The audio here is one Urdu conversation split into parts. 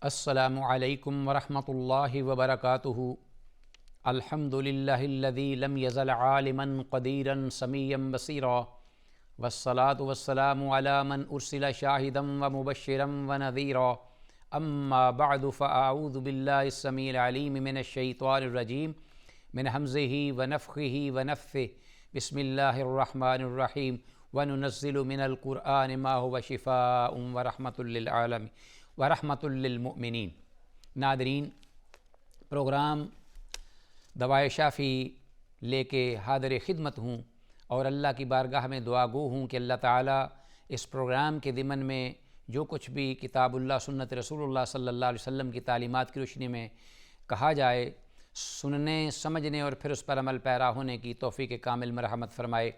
السلام علیکم ورحمۃ اللہ وبرکاتہ۔ الحمدللہ الذی لم یزل عالما قدیرا سمیعا بصیرا، والصلاة والسلام علی من ارسل شاہدا ومبشرا ونذیرا، اما بعد فاعوذ باللہ السمیع العلیم من الشیطان الرجیم من ہمزہ ونفخہ ونفثہ، بسم اللہ الرحمن الرحیم، وننزل من القرآن ما هو شفاء ورحمۃ للعالمین ورحمۃ للمؤمنین۔ ناظرین، پروگرام دوائے شافی لے کے حاضر خدمت ہوں اور اللہ کی بارگاہ میں دعا گو ہوں کہ اللہ تعالیٰ اس پروگرام کے ضمن میں جو کچھ بھی کتاب اللہ سنت رسول اللہ صلی اللہ علیہ وسلم کی تعلیمات کی روشنی میں کہا جائے، سننے سمجھنے اور پھر اس پر عمل پیرا ہونے کی توفیق کامل مرحمت فرمائے۔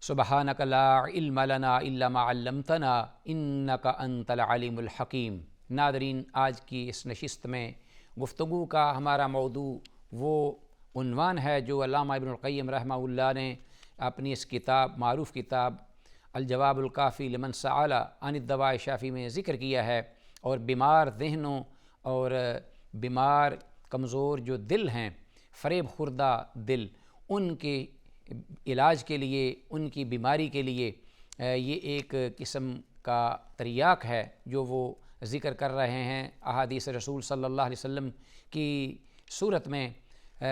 سبحانک لا علم لنا الا ما علمتنا انک انت العلیم الحکیم۔ ناظرین، آج کی اس نشست میں گفتگو کا ہمارا موضوع وہ عنوان ہے جو علامہ ابن القیم رحمہ اللہ نے اپنی اس کتاب، معروف کتاب الجواب الکافی لمن سأل عن الدواء الشافی میں ذکر کیا ہے، اور بیمار ذہنوں اور بیمار کمزور جو دل ہیں، فریب خوردہ دل، ان کے علاج کے لیے، ان کی بیماری کے لیے یہ ایک قسم کا تریاق ہے جو وہ ذکر کر رہے ہیں احادیث رسول صلی اللہ علیہ وسلم کی صورت میں،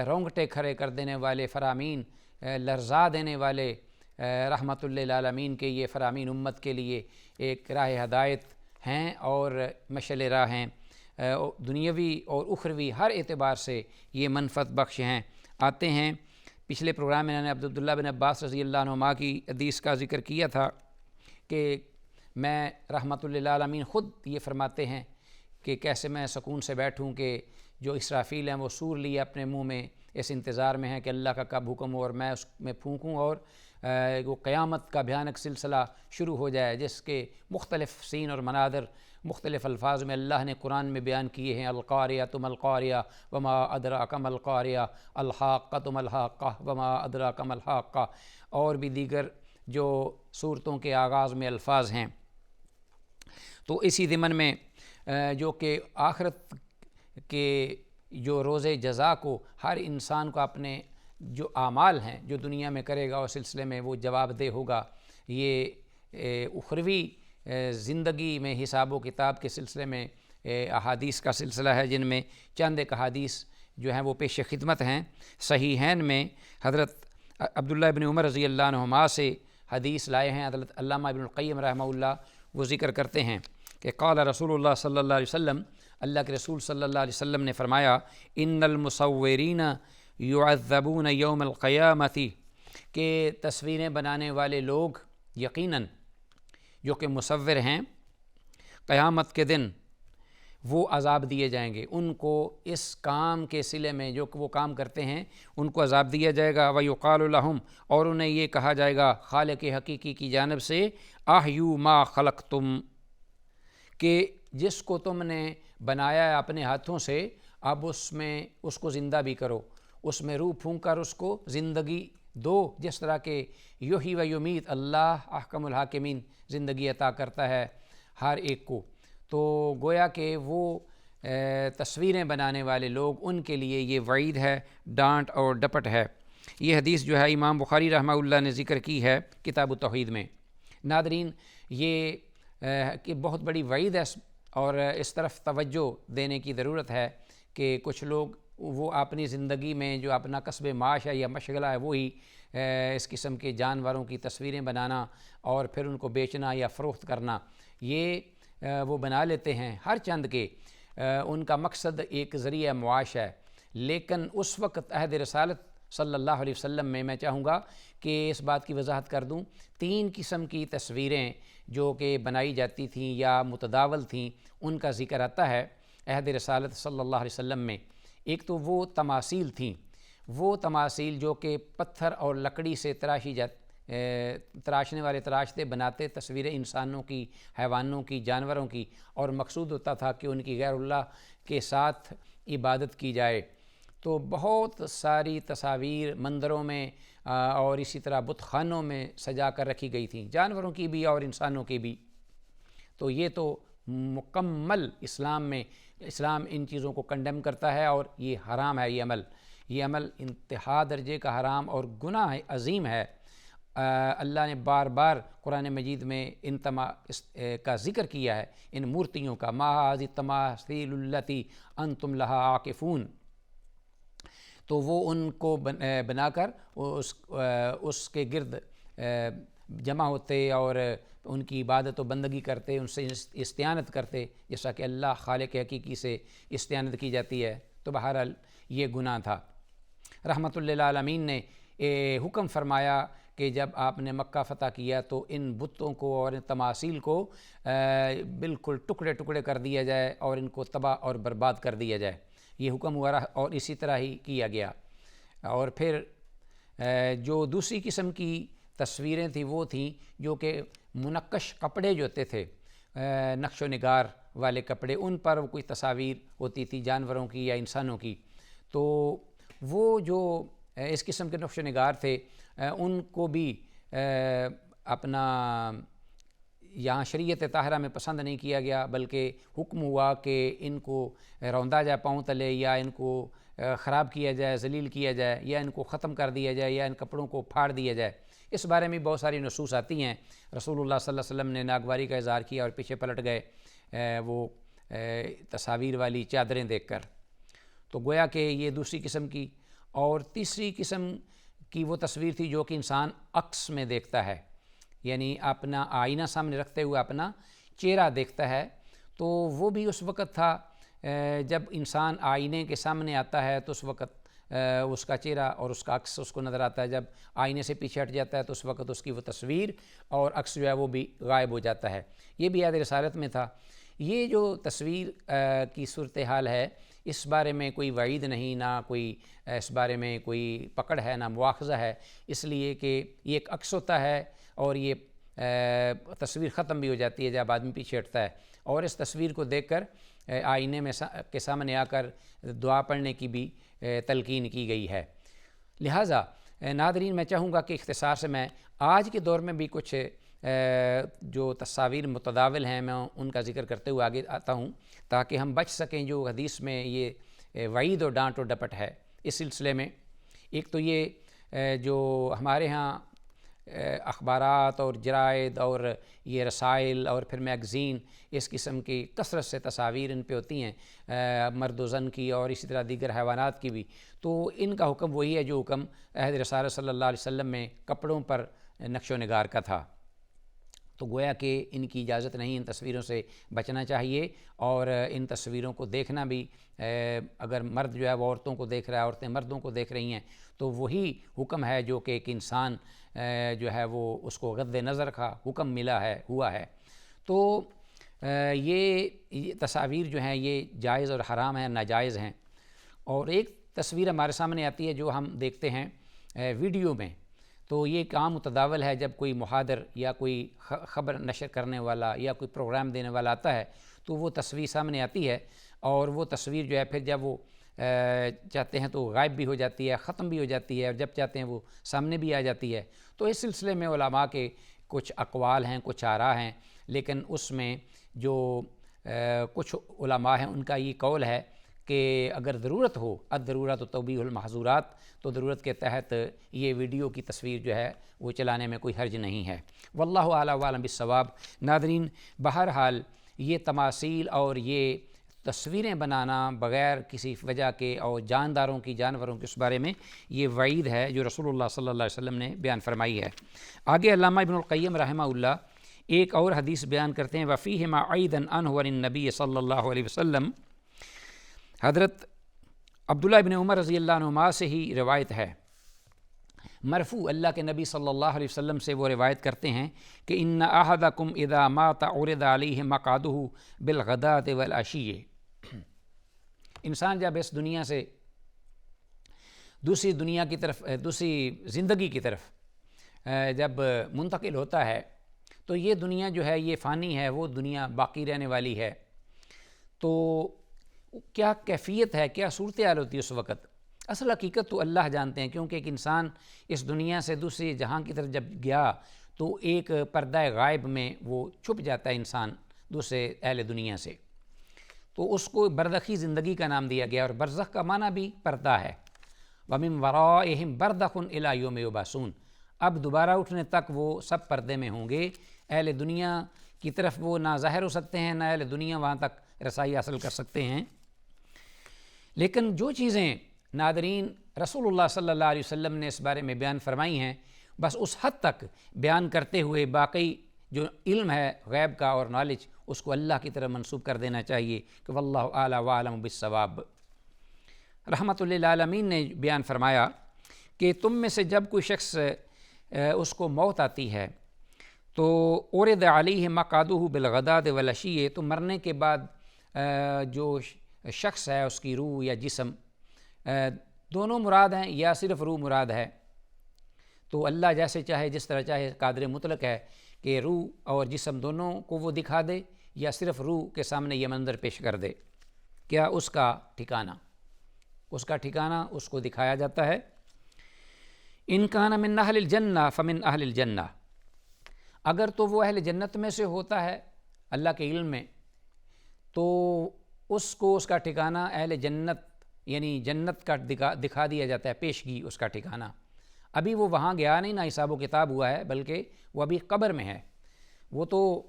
رونگٹے کھڑے کر دینے والے فرامین، لرزا دینے والے رحمت للعالمین کے یہ فرامین امت کے لیے ایک راہ ہدایت ہیں اور مشعل راہ ہیں، دنیاوی اور اخروی ہر اعتبار سے یہ منفعت بخش ہیں۔ آتے ہیں، پچھلے پروگرام میں نے عبداللہ بن عباس رضی اللہ عنہما کی حدیث کا ذکر کیا تھا کہ میں رحمت للعالمین خود یہ فرماتے ہیں کہ کیسے میں سکون سے بیٹھوں کہ جو اسرافیل ہیں وہ سور لیے اپنے منہ میں، اس انتظار میں ہیں کہ اللہ کا کب حکم ہو اور میں اس میں پھونکوں اور وہ قیامت کا بھیانک سلسلہ شروع ہو جائے، جس کے مختلف سین اور مناظر مختلف الفاظ میں اللہ نے قرآن میں بیان کیے ہیں۔ القاریہ ما القاریہ وما ادراک ما القاریہ، الحاقۃ ما الحاقہ وما ادراک ما الحاقہ، اور بھی دیگر جو صورتوں کے آغاز میں الفاظ ہیں۔ تو اسی ضمن میں جو کہ آخرت کے جو روز جزا کو ہر انسان کو اپنے جو اعمال ہیں جو دنیا میں کرے گا اس سلسلے میں وہ جواب دہ ہوگا، یہ اخروی زندگی میں حساب و کتاب کے سلسلے میں احادیث کا سلسلہ ہے، جن میں چند ایک احادیث جو ہیں وہ پیش خدمت ہیں۔ صحیحین میں حضرت عبداللہ ابن عمر رضی اللہ عنہما سے حدیث لائے ہیں، حضرت علامہ ابن القیم رحمہ اللہ وہ ذکر کرتے ہیں کہ قال رسول اللہ صلی اللہ علیہ وسلم، اللہ کے رسول صلی اللہ علیہ وسلم نے فرمایا، ان المصورین یعذبون یوم القیامت، کہ تصویریں بنانے والے لوگ یقیناً جو کہ مصور ہیں قیامت کے دن وہ عذاب دیے جائیں گے، ان کو اس کام کے صلے میں جو وہ کام کرتے ہیں ان کو عذاب دیا جائے گا۔ وَيُقَالُ لَهُمْ، اور انہیں یہ کہا جائے گا خالق حقیقی کی جانب سے، احیوا ما خلقتم، کہ جس کو تم نے بنایا ہے اپنے ہاتھوں سے، اب اس کو زندہ بھی کرو، اس میں روح پھونک کر اس کو زندگی دو، جس طرح کہ یحیی و یمیت، اللہ احکم الحاکمین زندگی عطا کرتا ہے ہر ایک کو۔ تو گویا کہ وہ تصویریں بنانے والے لوگ، ان کے لیے یہ وعید ہے، ڈانٹ اور ڈپٹ ہے۔ یہ حدیث جو ہے امام بخاری رحمہ اللہ نے ذکر کی ہے کتاب التوحید میں۔ ناظرین، یہ کہ بہت بڑی وعید ہے اور اس طرف توجہ دینے کی ضرورت ہے کہ کچھ لوگ وہ اپنی زندگی میں جو اپنا کسب معاش ہے یا مشغلہ ہے وہی اس قسم کے جانوروں کی تصویریں بنانا اور پھر ان کو بیچنا یا فروخت کرنا، یہ وہ بنا لیتے ہیں ہر چند کے، ان کا مقصد ایک ذریعہ معاش ہے۔ لیکن اس وقت عہد رسالت صلی اللہ علیہ وسلم میں چاہوں گا کہ اس بات کی وضاحت کر دوں، 3 قسم کی تصویریں جو کہ بنائی جاتی تھیں یا متداول تھیں ان کا ذکر آتا ہے عہد رسالت صلی اللہ علیہ وسلم میں۔ ایک تو وہ تماثیل تھیں، وہ تماثیل جو کہ پتھر اور لکڑی سے تراشنے والے تراشتے بناتے تصویریں انسانوں کی، حیوانوں کی، جانوروں کی، اور مقصود ہوتا تھا کہ ان کی غیر اللہ کے ساتھ عبادت کی جائے۔ تو بہت ساری تصاویر مندروں میں اور اسی طرح بت خانوں میں سجا کر رکھی گئی تھیں، جانوروں کی بھی اور انسانوں کی بھی۔ تو یہ تو مکمل اسلام ان چیزوں کو کنڈیم کرتا ہے اور یہ حرام ہے. یہ عمل انتہا درجے کا حرام اور گناہ عظیم ہے. اللہ نے بار بار قرآن مجید میں ان کا ذکر کیا ہے، ان مورتیوں کا. ما ھذی التماثیل التی انتم لہا عاکفون. تو وہ ان کو بنا کر اس کے گرد جمع ہوتے اور ان کی عبادت و بندگی کرتے، ان سے استعانت کرتے، جیسا کہ اللہ خالق حقیقی سے استعانت کی جاتی ہے. تو بہرحال یہ گناہ تھا. رحمت للعالمین نے حکم فرمایا کہ جب آپ نے مکہ فتح کیا تو ان بتوں کو اور ان تماثیل کو بالکل ٹکڑے ٹکڑے کر دیا جائے اور ان کو تباہ اور برباد کر دیا جائے. یہ حکم ہوا اور اسی طرح ہی کیا گیا. اور پھر جو دوسری قسم کی تصویریں تھیں وہ تھیں جو کہ منقش کپڑے جو ہوتے تھے، نقش و نگار والے کپڑے، ان پر کوئی تصاویر ہوتی تھی جانوروں کی یا انسانوں کی. تو وہ جو اس قسم کے نقش و نگار تھے ان کو بھی اپنا یہاں شریعت طاہرہ میں پسند نہیں کیا گیا، بلکہ حکم ہوا کہ ان کو روندا جائے پاؤں تلے، یا ان کو خراب کیا جائے، ذلیل کیا جائے، یا ان کو ختم کر دیا جائے، یا ان کپڑوں کو پھاڑ دیا جائے. اس بارے میں بہت ساری نصوص آتی ہیں. رسول اللہ صلی اللہ علیہ وسلم نے ناگواری کا اظہار کیا اور پیچھے پلٹ گئے وہ تصاویر والی چادریں دیکھ کر. تو گویا کہ یہ دوسری قسم کی. اور تیسری قسم کی وہ تصویر تھی جو کہ انسان عکس میں دیکھتا ہے، یعنی اپنا آئینہ سامنے رکھتے ہوئے اپنا چہرہ دیکھتا ہے. تو وہ بھی اس وقت تھا جب انسان آئینے کے سامنے آتا ہے تو اس وقت اس کا چہرہ اور اس کا عکس اس کو نظر آتا ہے. جب آئینے سے پیچھے ہٹ جاتا ہے تو اس وقت اس کی وہ تصویر اور عکس جو ہے وہ بھی غائب ہو جاتا ہے. یہ بھی عہد رسالت میں تھا. یہ جو تصویر کی صورتحال ہے اس بارے میں کوئی وعید نہیں، نہ کوئی اس بارے میں کوئی پکڑ ہے، نہ مواخذہ ہے، اس لیے کہ یہ ایک عکس ہوتا ہے اور یہ تصویر ختم بھی ہو جاتی ہے جب آدمی پیچھے ہٹتا ہے. اور اس تصویر کو دیکھ کر آئینے میں کے سامنے آ کر دعا پڑھنے کی بھی تلقین کی گئی ہے. لہٰذا ناظرین میں چاہوں گا کہ اختصار سے میں آج کے دور میں بھی کچھ جو تصاویر متداول ہیں میں ان کا ذکر کرتے ہوئے آگے آتا ہوں تاکہ ہم بچ سکیں جو حدیث میں یہ وعید و ڈانٹ و ڈپٹ ہے اس سلسلے میں. ایک تو یہ جو ہمارے ہاں اخبارات اور جرائد اور یہ رسائل اور پھر میگزین اس قسم کی کثرت سے تصاویر ان پہ ہوتی ہیں مرد و زن کی اور اسی طرح دیگر حیوانات کی بھی. تو ان کا حکم وہی ہے جو حکم عہد رسالت صلی اللہ علیہ وسلم میں کپڑوں پر نقش و نگار کا تھا. تو گویا کہ ان کی اجازت نہیں، ان تصویروں سے بچنا چاہیے. اور ان تصویروں کو دیکھنا بھی اگر مرد جو ہے وہ عورتوں کو دیکھ رہا ہے، عورتیں مردوں کو دیکھ رہی ہیں تو وہی حکم ہے جو کہ ایک انسان جو ہے وہ اس کو غض نظر کا حکم ہوا ہے. تو یہ تصاویر جو ہیں یہ جائز اور حرام ہیں، ناجائز ہیں. اور ایک تصویر ہمارے سامنے آتی ہے جو ہم دیکھتے ہیں ویڈیو میں. تو یہ ایک عام متداول ہے جب کوئی محاضر یا کوئی خبر نشر کرنے والا یا کوئی پروگرام دینے والا آتا ہے تو وہ تصویر سامنے آتی ہے اور وہ تصویر جو ہے پھر جب وہ چاہتے ہیں تو غائب بھی ہو جاتی ہے، ختم بھی ہو جاتی ہے، اور جب چاہتے ہیں وہ سامنے بھی آ جاتی ہے. تو اس سلسلے میں علماء کے کچھ اقوال ہیں، کچھ آراء ہیں، لیکن اس میں جو کچھ علماء ہیں ان کا یہ قول ہے کہ اگر ضرورت ہو، الضرورت تبیح المحظورات، تو ضرورت کے تحت یہ ویڈیو کی تصویر جو ہے وہ چلانے میں کوئی حرج نہیں ہے. واللہ اعلم وعلم بالصواب. ناظرین بہرحال یہ تماثیل اور یہ تصویریں بنانا بغیر کسی وجہ کے اور جانوروں کی اس بارے میں یہ وعید ہے جو رسول اللہ صلی اللہ علیہ وسلم نے بیان فرمائی ہے. آگے علامہ ابن القیم رحمہ اللہ ایک اور حدیث بیان کرتے ہیں وفیہما عیدا عنہ عن النبی صلی اللہ علیہ وسلم. حضرت عبداللہ ابن عمر رضی اللہ عنہما سے ہی روایت ہے مرفوع، اللہ کے نبی صلی اللہ علیہ وسلم سے وہ روایت کرتے ہیں کہ ان احدکم اذا مات عرض علیہ مقعدہ بالغداۃ والعشی. انسان جب اس دنیا سے دوسری دنیا کی طرف، دوسری زندگی کی طرف جب منتقل ہوتا ہے تو یہ دنیا جو ہے یہ فانی ہے، وہ دنیا باقی رہنے والی ہے. تو کیا کیفیت ہے، کیا صورتحال ہوتی ہے اس وقت؟ اصل حقیقت تو اللہ جانتے ہیں، کیونکہ ایک انسان اس دنیا سے دوسری جہاں کی طرف جب گیا تو ایک پردہ غائب میں وہ چھپ جاتا ہے انسان دوسرے اہل دنیا سے، تو اس کو برزخی زندگی کا نام دیا گیا، اور برزخ کا معنی بھی پردہ ہے۔ وَمِن وَرَائِهِمْ بَرْزَخٌ إِلَىٰ يَوْمِ يُبْعَثُونَ، اب دوبارہ اٹھنے تک وہ سب پردے میں ہوں گے، اہل دنیا کی طرف وہ نہ ظاہر ہو سکتے ہیں، نہ اہل دنیا وہاں تک رسائی حاصل کر سکتے ہیں۔ لیکن جو چیزیں ناظرین رسول اللہ صلی اللہ علیہ وسلم نے اس بارے میں بیان فرمائی ہیں، بس اس حد تک بیان کرتے ہوئے باقی جو علم ہے غیب کا اور نالج، اس کو اللہ کی طرف منسوب کر دینا چاہیے کہ واللہ اعلیٰ وعلم بالصواب۔ رحمۃ للعالمین نے بیان فرمایا کہ تم میں سے جب کوئی شخص اس کو موت آتی ہے تو اورد علیہ مقعدہ بالغداۃ والعشی، تو مرنے کے بعد جو شخص ہے اس کی روح یا جسم دونوں مراد ہیں یا صرف روح مراد ہے، تو اللہ جیسے چاہے جس طرح چاہے قادر مطلق ہے کہ روح اور جسم دونوں کو وہ دکھا دے یا صرف روح کے سامنے یہ منظر پیش کر دے۔ کیا اس کا ٹھکانہ اس کو دکھایا جاتا ہے۔ ان کان من اہل الجنہ فمن اہل الجنہ، اگر تو وہ اہل جنت میں سے ہوتا ہے اللہ کے علم میں، تو اس کو اس کا ٹھکانہ اہل جنت یعنی جنت کا دکھا دیا جاتا ہے، پیشگی اس کا ٹھکانہ۔ ابھی وہ وہاں گیا نہیں، نہ حساب و کتاب ہوا ہے، بلکہ وہ ابھی قبر میں ہے۔ وہ تو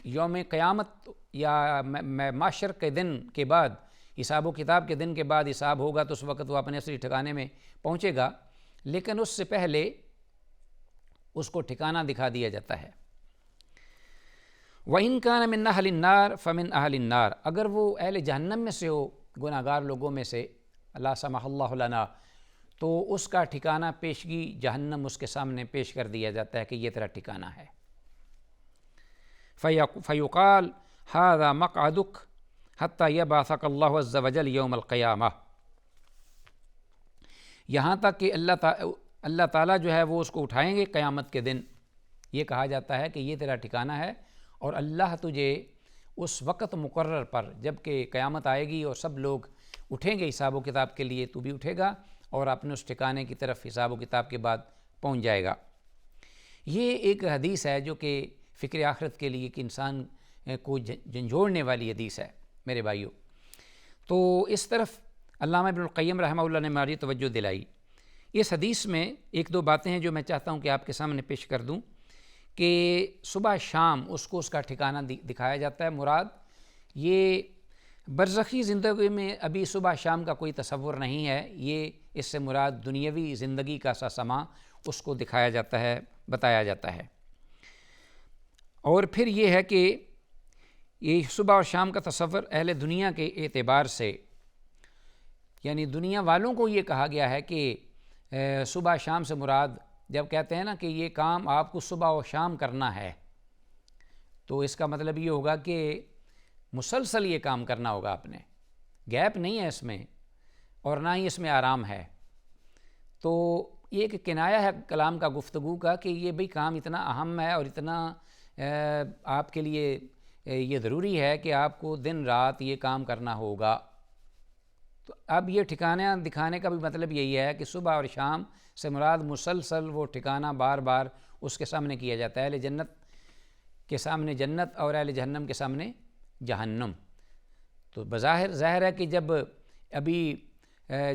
یوم قیامت یا محشر کے دن کے بعد، حساب و کتاب کے دن کے بعد حساب ہوگا، تو اس وقت وہ اپنے اصلی ٹھکانے میں پہنچے گا، لیکن اس سے پہلے اس کو ٹھکانہ دکھا دیا جاتا ہے۔ وَإِن كَانَ مِنْ أَهْلِ النَّارِ فَمِنْ أَهْلِ النَّارِ، اگر وہ اہل جہنم میں سے ہو، گناہ گار لوگوں میں سے، اللہ سمح اللہ لنا، تو اس کا ٹھکانہ پیشگی جہنم اس کے سامنے پیش کر دیا جاتا ہے کہ یہ تیرا ٹھکانہ ہے۔ فَيُقَالْ هَذَا مَقْعَدُكَ حَتَّى يَبْعَثَكَ اللَّهُ عَزَّ وَجَلَّ يَوْمَ الْقِيَامَةِ، یہاں تک کہ اللہ تعالیٰ جو ہے وہ اس کو اٹھائیں گے قیامت کے دن۔ یہ کہا جاتا ہے کہ یہ تیرا ٹھکانہ ہے، اور اللہ تجھے اس وقت مقرر پر جب کہ قیامت آئے گی اور سب لوگ اٹھیں گے حساب و کتاب کے لیے، تو بھی اٹھے گا اور اپنے اس ٹھکانے کی طرف حساب و کتاب کے بعد پہنچ جائے گا۔ یہ ایک حدیث ہے جو کہ فکر آخرت کے لیے کہ انسان کو جھنجھوڑنے والی حدیث ہے میرے بھائیوں۔ تو اس طرف علامہ ابن القیم رحمہ اللہ نے ہماری توجہ دلائی۔ اس حدیث میں ایک دو باتیں ہیں جو میں چاہتا ہوں کہ آپ کے سامنے پیش کر دوں، کہ صبح شام اس کو اس کا ٹھکانہ دکھایا جاتا ہے۔ مراد یہ برزخی زندگی میں ابھی صبح شام کا کوئی تصور نہیں ہے، یہ اس سے مراد دنیاوی زندگی کا سا سما اس کو دکھایا جاتا ہے، بتایا جاتا ہے۔ اور پھر یہ ہے کہ یہ صبح اور شام کا تصور اہل دنیا کے اعتبار سے، یعنی دنیا والوں کو یہ کہا گیا ہے کہ صبح شام سے مراد جب کہتے ہیں نا کہ یہ کام آپ کو صبح و شام کرنا ہے، تو اس کا مطلب یہ ہوگا کہ مسلسل یہ کام کرنا ہوگا، آپ نے گیپ نہیں ہے اس میں، اور نہ ہی اس میں آرام ہے۔ تو یہ ایک کنایہ ہے کلام کا، گفتگو کا، کہ یہ بھئی کام اتنا اہم ہے اور اتنا آپ کے لیے یہ ضروری ہے کہ آپ کو دن رات یہ کام کرنا ہوگا۔ تو اب یہ ٹھکانہ دکھانے کا بھی مطلب یہی ہے کہ صبح اور شام سے مراد مسلسل وہ ٹھکانہ بار بار اس کے سامنے کیا جاتا ہے، اہل جنت کے سامنے جنت اور اہل جہنم کے سامنے جہنم۔ تو بظاہر ظاہر ہے کہ جب ابھی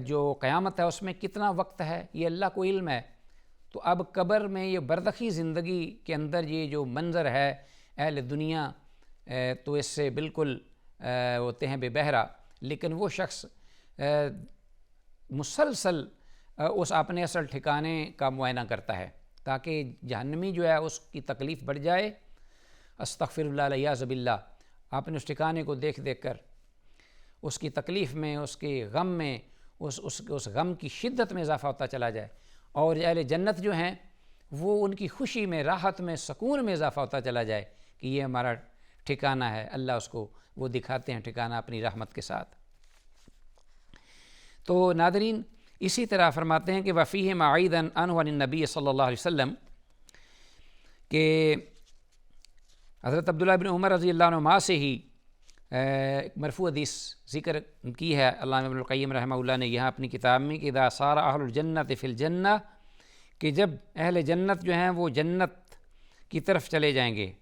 جو قیامت ہے اس میں کتنا وقت ہے یہ اللہ کو علم ہے، تو اب قبر میں یہ برزخی زندگی کے اندر یہ جو منظر ہے اہل دنیا تو اس سے بالکل ہوتے ہیں بے بہرا، لیکن وہ شخص مسلسل اس اپنے اصل ٹھکانے کا معائنہ کرتا ہے، تاکہ جہنمی جو ہے اس کی تکلیف بڑھ جائے، استغفر اللہ والعیاذ باللہ، اپنے اس ٹھکانے کو دیکھ دیکھ کر اس کی تکلیف میں، اس کے غم میں، اس غم کی شدت میں اضافہ ہوتا چلا جائے، اور اہل جنت جو ہیں وہ ان کی خوشی میں، راحت میں، سکون میں اضافہ ہوتا چلا جائے کہ یہ ہمارا ٹھکانہ ہے۔ اللہ اس کو وہ دکھاتے ہیں ٹھکانہ اپنی رحمت کے ساتھ۔ تو ناظرین اسی طرح فرماتے ہیں کہ وفیہ معیداً عنہ عن النبی صلی اللہ علیہ وسلم، کہ حضرت عبداللہ بن عمر رضی اللہ عنہما سے ہی مرفوع حدیث ذکر کی ہے علامہ ابن القیم رحمہ اللہ نے یہاں اپنی کتاب میں، کہ اذا صار اہل الجنت فی الجنہ، کہ جب اہل جنت جو ہیں وہ جنت کی طرف چلے جائیں گے،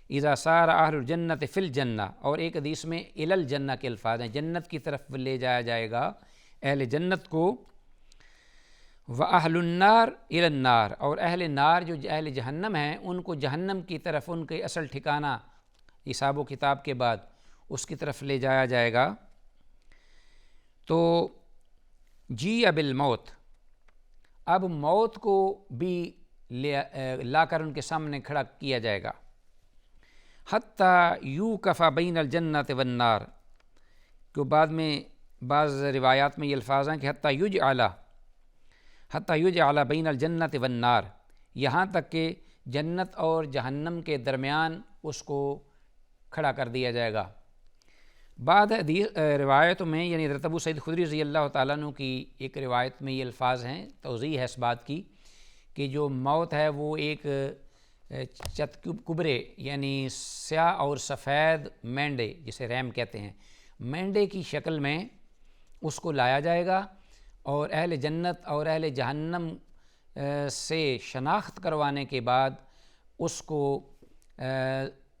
اذا سار اہل الجنت فی الجنہ، اور ایک حدیث میں الی الجنہ کے الفاظ ہیں، جنت کی طرف لے جایا جائے گا اہل جنت کو، وَأَهْلُ النَّارِ إِلَى النَّارِ، اور اہل نار جو اہل جہنم ہیں ان کو جہنم کی طرف، ان کے اصل ٹھکانہ حساب و کتاب کے بعد اس کی طرف لے جایا جائے گا۔ تو جی بالموت، اب موت کو بھی لا کر ان کے سامنے کھڑا کیا جائے گا۔ حتیٰ یوقف بین الجنت والنار، کہ بعد میں بعض روایات میں یہ الفاظ ہیں کہ حتیٰ یجعل بین الجنت والنار، یہاں تک کہ جنت اور جہنم کے درمیان اس کو کھڑا کر دیا جائے گا۔ بعد روایتوں میں، یعنی حضرت ابو سعید خدری رضی اللہ تعالیٰ عنہ کی ایک روایت میں یہ الفاظ ہیں، توضیح ہے اس بات کی کہ جو موت ہے وہ ایک کبرے، یعنی سیاہ اور سفید مینڈے، جسے ریم کہتے ہیں، مینڈے کی شکل میں اس کو لایا جائے گا، اور اہل جنت اور اہل جہنم سے شناخت کروانے کے بعد اس کو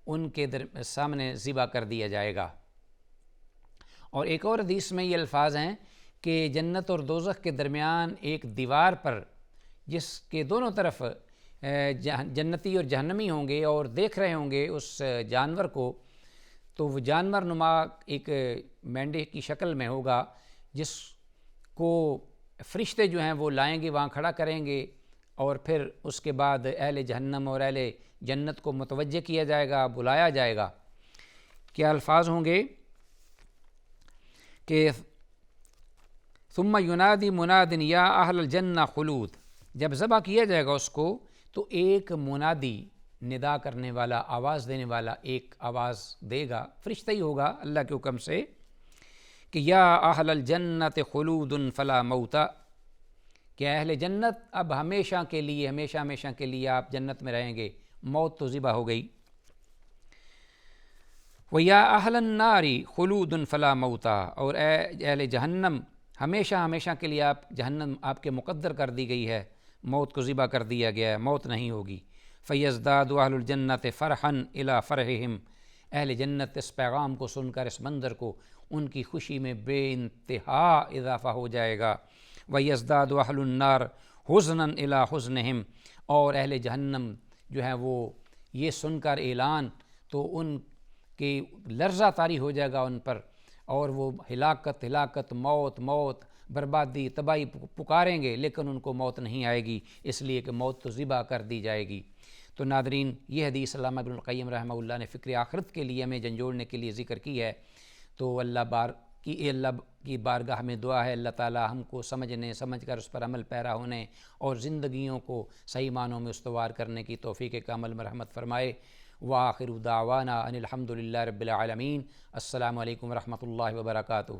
ان کے سامنے ذبح کر دیا جائے گا۔ اور ایک اور حدیث میں یہ الفاظ ہیں کہ جنت اور دوزخ کے درمیان ایک دیوار پر، جس کے دونوں طرف جنتی اور جہنمی ہوں گے اور دیکھ رہے ہوں گے اس جانور کو، تو وہ جانور نما ایک مینڈے کی شکل میں ہوگا، جس کو فرشتے جو ہیں وہ لائیں گے، وہاں کھڑا کریں گے، اور پھر اس کے بعد اہل جہنم اور اہل جنت کو متوجہ کیا جائے گا، بلایا جائے گا۔ کیا الفاظ ہوں گے کہ ثم ینادی مناد یا اہل الجنہ خلود، جب ذبح کیا جائے گا اس کو تو ایک منادی، ندا کرنے والا، آواز دینے والا ایک آواز دے گا، فرشتہ ہی ہوگا اللہ کے حکم سے، کہ یا اہل الجنت خلود فلا موت، کہ اہل جنت اب ہمیشہ کے لیے، ہمیشہ ہمیشہ کے لیے آپ جنت میں رہیں گے، موت تو ذبح ہو گئی۔ وَيَا أَهْلَ النَّارِ خُلُودٌ فَلَا مَوْتَ، اور اے اہل جہنم، ہمیشہ ہمیشہ کے لیے آپ جہنم آپ کے مقدر کر دی گئی ہے، موت کو ذبح کر دیا گیا ہے، موت نہیں ہوگی۔ فَيَزْدَادُ أَهْلُ الْجَنَّةِ فَرْحًا إِلَىٰ فَرْحِهِمْ، اہل جنت اس پیغام کو سن کر، اس منظر کو، ان کی خوشی میں بے انتہا اضافہ ہو جائے گا۔ وَيَزْدَادُ أَهْلُ النَّارِ حُزْنًا إِلَىٰ حُزْنِهِمْ، اور اہل جہنم جو ہیں وہ یہ سن کر اعلان، تو ان کی لرزہ طاری ہو جائے گا ان پر، اور وہ ہلاکت ہلاکت، موت موت، بربادی تباہی پکاریں گے، لیکن ان کو موت نہیں آئے گی، اس لیے کہ موت تو ذبح کر دی جائے گی۔ تو ناظرین، یہ حدیث علامہ ابن القیم رحمہ اللہ نے فکر آخرت کے لیے ہمیں جھنجھوڑنے کے لیے ذکر کی ہے۔ تو اللہ کی بارگاہ میں دعا ہے، اللہ تعالی ہم کو سمجھ کر اس پر عمل پیرا ہونے اور زندگیوں کو صحیح معنوں میں استوار کرنے کی توفیق کامل مرحمت فرمائے۔ وآخر دعوانا ان الحمد للہ رب العالمین۔ السلام علیکم ورحمۃ اللہ وبرکاتہ۔